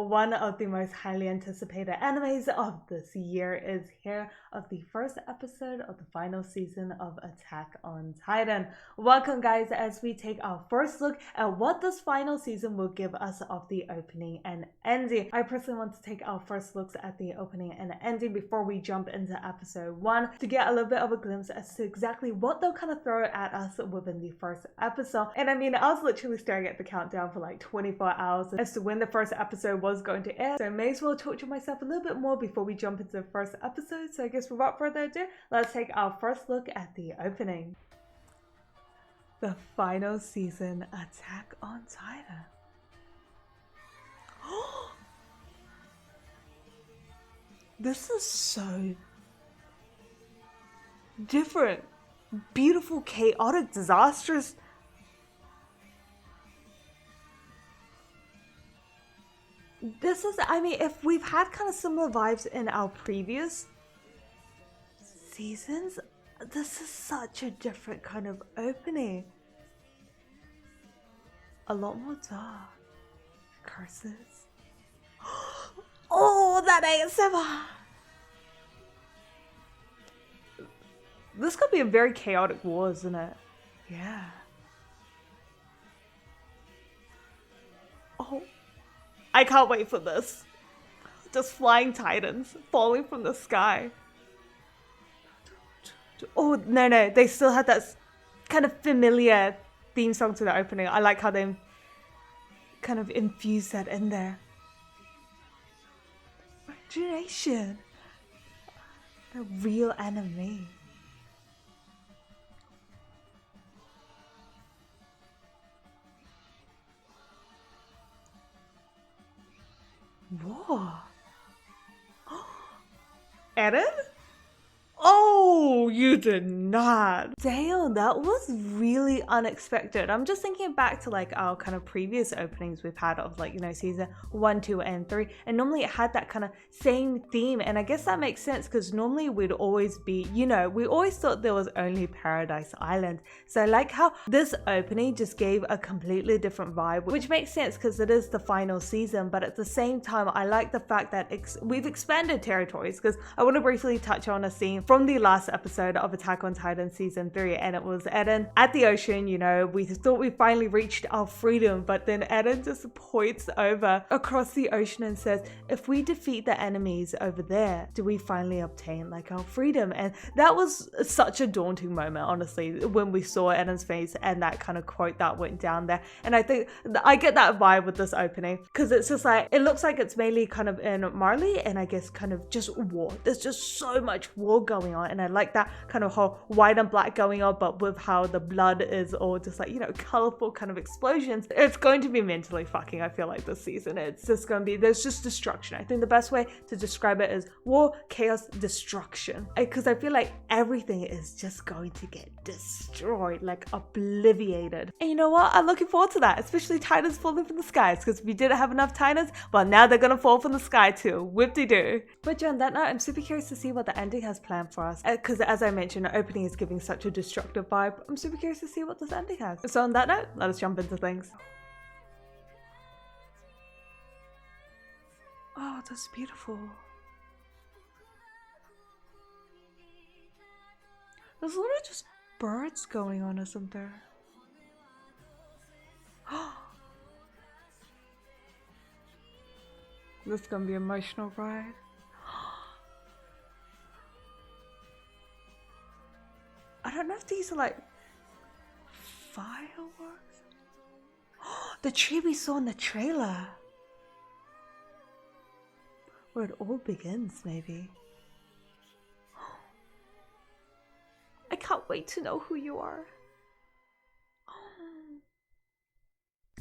one of the most highly anticipated animes of this year is here of the first episode of the final season of Attack on Titan. Welcome guys as we take our first look at what this final season will give us of the opening and ending. I personally want to take our first looks at the opening and ending before we jump into episode 1 to get a little bit of a glimpse as to exactly what they'll kind of throw at us within the first episode. And I mean, I was literally staring at the countdown for like 24 hours as to when the first episode was going to air, so I may as well torture myself a little bit more before we jump into the first episode. So I guess without further ado, let's take our first look at the opening. The final season Attack on Titan. This is so different, beautiful, chaotic, disastrous. This is, I mean, if we've had kind of similar vibes in our previous seasons, this is such a different kind of opening. A lot more dark. Curses. Oh, that ASMR! This could be a very chaotic war, isn't it? Yeah. Oh. I can't wait for this. Just flying titans falling from the sky. Oh, no. They still had that kind of familiar theme song to the opening. I like how they kind of infused that in there. Imagination. A real anime. Whoa. Eren? Oh, you did not. Damn, that was really unexpected. I'm just thinking back to like our kind of previous openings we've had of like, you know, season 1, 2, and 3. And normally it had that kind of same theme. And I guess that makes sense because normally we'd always be, you know, we always thought there was only Paradise Island. So I like how this opening just gave a completely different vibe, which makes sense because it is the final season. But at the same time, I like the fact that we've expanded territories, because I want to briefly touch on a scene from the last episode of Attack on Titan season 3, and it was Eren at the ocean. You know, we thought we finally reached our freedom, but then Eren just points over across the ocean and says, if we defeat the enemies over there, do we finally obtain like our freedom? And that was such a daunting moment, honestly, when we saw Eren's face and that kind of quote that went down there. And I think I get that vibe with this opening, because it's just like, it looks like it's mainly kind of in Marley and I guess kind of just war. There's just so much war going on, and I like that kind of whole white and black going on, but with how the blood is all just like, you know, colorful kind of explosions. It's going to be mentally fucking, I feel like, this season. It's just going to be, there's just destruction. I think the best way to describe it is war, chaos, destruction, because I feel like everything is just going to get destroyed, like obliviated. And you know what, I'm looking forward to that, especially titans falling from the skies, because we didn't have enough titans, well now they're gonna fall from the sky too. Whip-de-doo. But on that note, I'm super curious to see what the ending has planned for us, because as I mentioned, the opening is giving such a destructive vibe. I'm super curious to see what this ending has. So on that note, let us jump into things. Oh, that's beautiful. There's a lot of just birds going on, isn't there? This is gonna be an emotional ride. I don't know if these are like fireworks. The tree we saw in the trailer. Where it all begins, maybe. I can't wait to know who you are.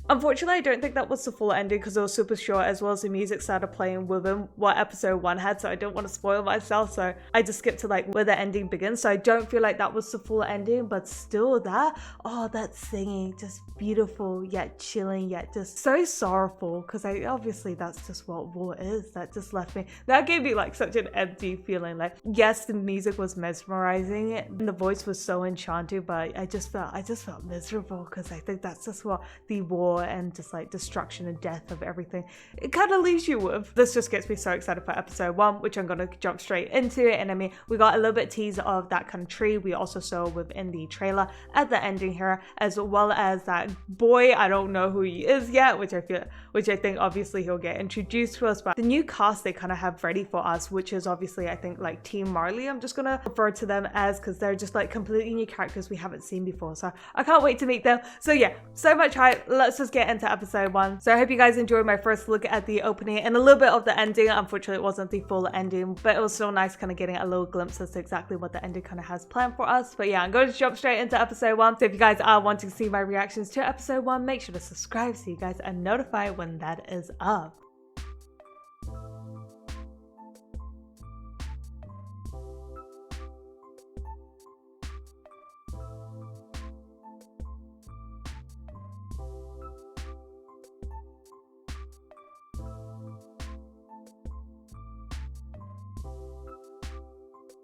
Unfortunately, I don't think that was the full ending because it was super short, as well as the music started playing within what episode 1 had, so I don't want to spoil myself, so I just skipped to like where the ending begins. So I don't feel like that was the full ending, but still that singing, just beautiful yet chilling yet just so sorrowful, because obviously that's just what war is. That just left me, that gave me like such an empty feeling. Like, yes, the music was mesmerizing and the voice was so enchanting, but I just felt miserable, because I think that's just what the war gore and just like destruction and death of everything it kind of leaves you with. This just gets me so excited for episode 1, which I'm gonna jump straight into it. And I mean, we got a little bit tease of that kind of tree we also saw within the trailer at the ending here, as well as that boy. I don't know who he is yet, which I think obviously he'll get introduced to us, but the new cast they kind of have ready for us, which is obviously I think like Team Marley, I'm just gonna refer to them as, because they're just like completely new characters we haven't seen before, so I can't wait to meet them. So yeah, so much hype. Let's just get into episode 1. So I hope you guys enjoyed my first look at the opening and a little bit of the ending. Unfortunately it wasn't the full ending, but it was still nice kind of getting a little glimpse as to exactly what the ending kind of has planned for us. But yeah, I'm going to jump straight into episode 1. So if you guys are wanting to see my reactions to episode 1, make sure to subscribe so you guys are notified when that is up.